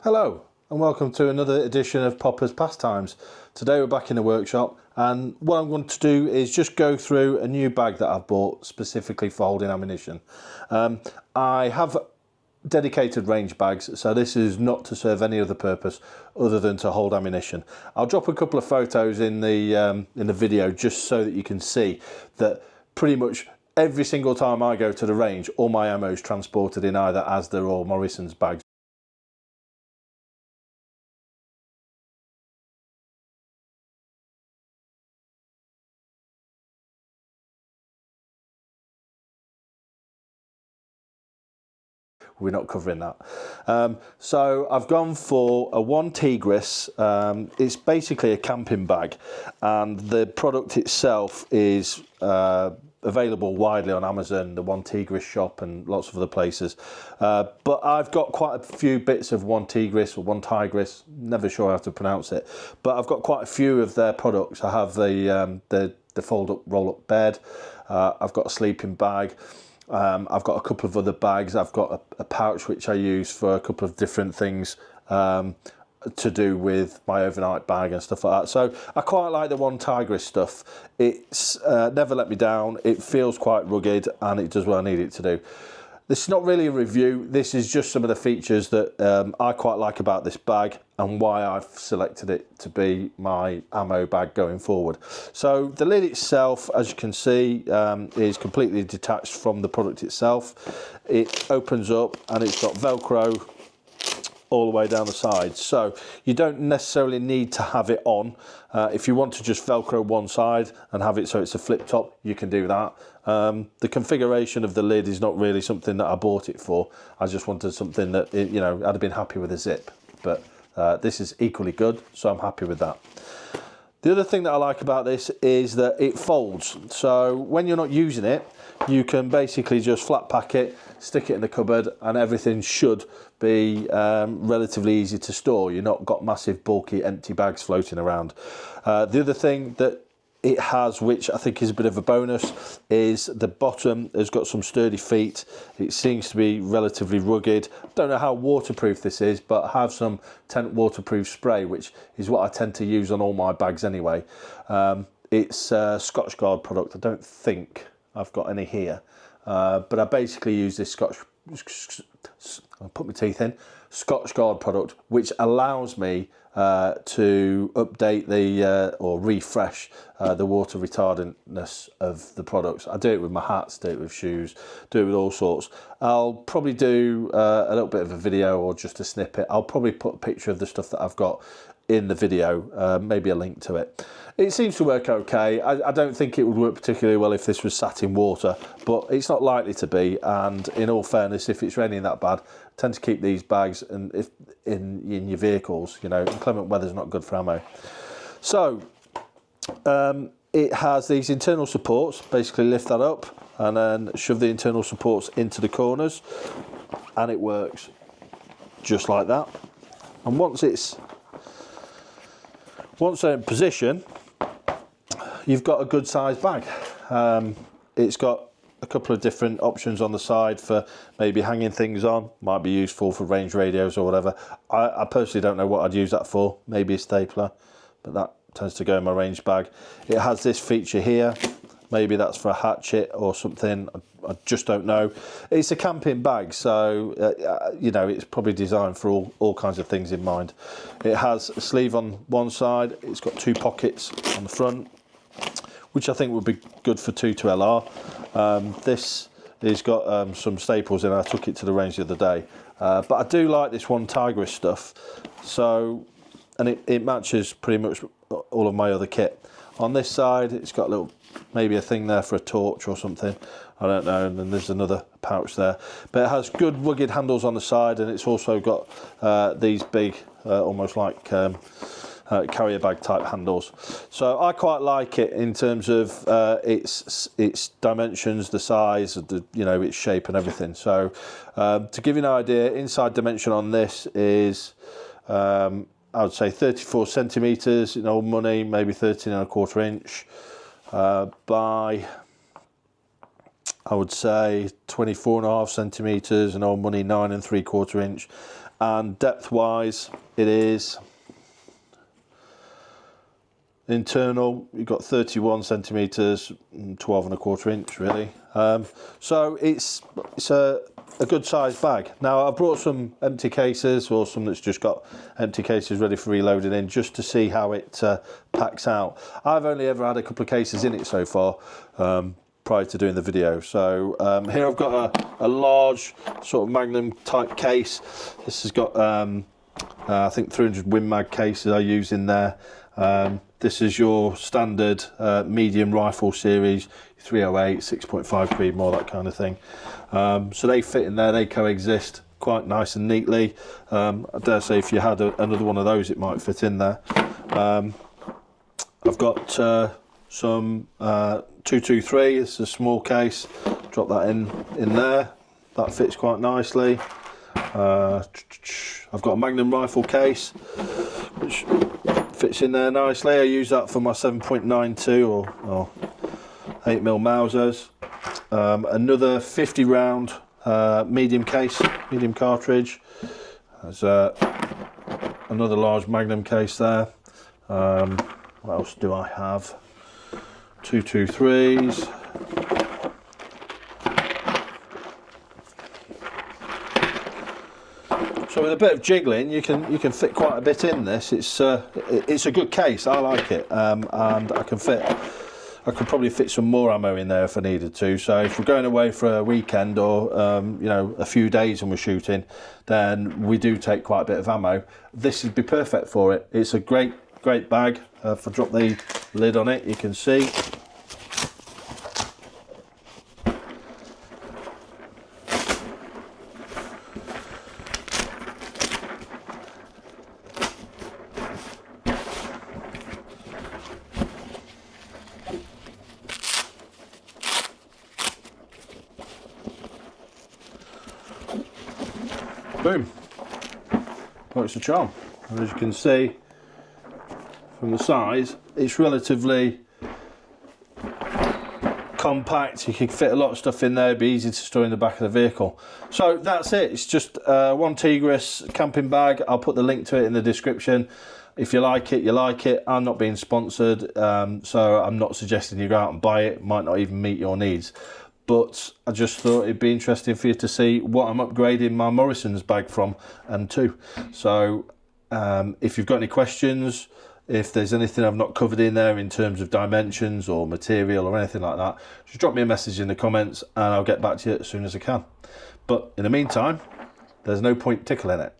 Hello and welcome to another edition of Poppa's Pastimes. Today we're back in the workshop and what I'm going to do is just go through a new bag that I've bought specifically for holding ammunition. I have dedicated range bags, so this is not to serve any other purpose other than to hold ammunition. I'll drop a couple of photos in the video just so that you can see that pretty much every single time I go to the range all my ammo is transported in either Asda or Morrison's bags. We're not covering that. So I've gone for a Onetigris. It's basically a camping bag, and the product itself is available widely on Amazon, the Onetigris shop, and lots of other places. But I've got quite a few bits of Onetigris or Onetigris. Never sure how to pronounce it, but I've got quite a few of their products. I have the fold-up, roll-up bed. I've got a sleeping bag. I've got a couple of other bags. I've got a pouch which I use for a couple of different things to do with my overnight bag and stuff like that. So I quite like the Onetigris stuff. It's never let me down. It feels quite rugged and it does what I need it to do. This is not really a review. This is just some of the features that I quite like about this bag and why I've selected it to be my ammo bag going forward. So the lid itself, as you can see, is completely detached from the product itself. It opens up and it's got Velcro all the way down the side, so you don't necessarily need to have it on. If you want to just Velcro one side and have it so it's a flip top, you can do that. The configuration of the lid is not really something that I bought it for. I just wanted something that, you know, I'd have been happy with a zip, but this is equally good, so I'm happy with that. The other thing that I like about this is that it folds, so when you're not using it, you can basically just flat pack it, stick it in the cupboard, and everything should be relatively easy to store. You've not got massive bulky empty bags floating around. The other thing that it has, which I think is a bit of a bonus, is the bottom has got some sturdy feet. It seems to be relatively rugged. Don't know how waterproof this is, but I have some tent waterproof spray, which is what I tend to use on all my bags anyway. It's a Scotch Guard product. I don't think I've got any here, but I basically use this I'll put my teeth in, Scotch Guard product, which allows me to update the or refresh the water retardantness of the products. I do it with my hats, do it with shoes, do it with all sorts. I'll probably do a little bit of a video or just a snippet. I'll probably put a picture of the stuff that I've got in the video, maybe a link to it. It seems to work okay. I don't think it would work particularly well if this was sat in water, but it's not likely to be, and in all fairness, if it's raining that bad, tend to keep these bags and if in your vehicles. You know, inclement weather's not good for ammo. So it has these internal supports. Basically lift that up and then shove the internal supports into the corners, and it works just like that. And once they're in position, you've got a good sized bag. It's got a couple of different options on the side for maybe hanging things on. Might be useful for range radios or whatever. I personally don't know what I'd use that for. Maybe a stapler, but that tends to go in my range bag. It has this feature here. Maybe that's for a hatchet or something. I just don't know. It's a camping bag, so you know, it's probably designed for all kinds of things in mind. It has a sleeve on one side. It's got two pockets on the front, which I think would be good for 2LR. This has got some staples in. I took it to the range the other day, but I do like this Onetigris stuff. So, and it matches pretty much all of my other kit. On this side, it's got a little, maybe a thing there for a torch or something. I don't know. And then there's another pouch there. But it has good rugged handles on the side, and it's also got these big, almost like carrier bag type handles. So I quite like it in terms of its dimensions, the size, you know, its shape and everything. So to give you an idea, inside dimension on this is I would say 34 centimetres in old money, maybe 13 1/4 inch by, I would say 24.5 centimetres, and old money 9 3/4 inch. And depth wise, it is internal, you've got 31 centimetres, 12 1/4 inch really. So it's a good sized bag. Now I've brought some empty cases, or some that's just got empty cases ready for reloading in, just to see how it packs out. I've only ever had a couple of cases in it so far, prior to doing the video. So here I've got a large sort of Magnum type case. This has got I think 300 Win Mag cases I use in there. This is your standard medium rifle series, 308, 6.5 Creedmoor, that kind of thing. So they fit in there, they coexist quite nice and neatly. I dare say if you had another one of those, it might fit in there. I've got some 223, it's a small case, drop that in there, that fits quite nicely. I've got a Magnum rifle case, which fits in there nicely. I use that for my 7.92 or 8mm Mausers. Another 50 round medium case, medium cartridge. There's another large Magnum case there. What else do I have? 223s. So with a bit of jiggling, you can fit quite a bit in this. It's a good case. I like it, and I could probably fit some more ammo in there if I needed to. So if we're going away for a weekend, or you know, a few days and we're shooting, then we do take quite a bit of ammo. This would be perfect for it. It's a great bag. If I drop the lid on it, you can see. Boom. Well, it's a charm. And as you can see from the size, it's relatively compact. You can fit a lot of stuff in there. It'd be easy to store in the back of the vehicle. So that's it. It's just Onetigris camping bag. I'll put the link to it in the description. If you like it, you like it. I'm not being sponsored, so I'm not suggesting you go out and buy it. It might not even meet your needs. But I just thought it'd be interesting for you to see what I'm upgrading my Morrison's bag from and to. So if you've got any questions, if there's anything I've not covered in there in terms of dimensions or material or anything like that, just drop me a message in the comments and I'll get back to you as soon as I can. But in the meantime, there's no point tickling it.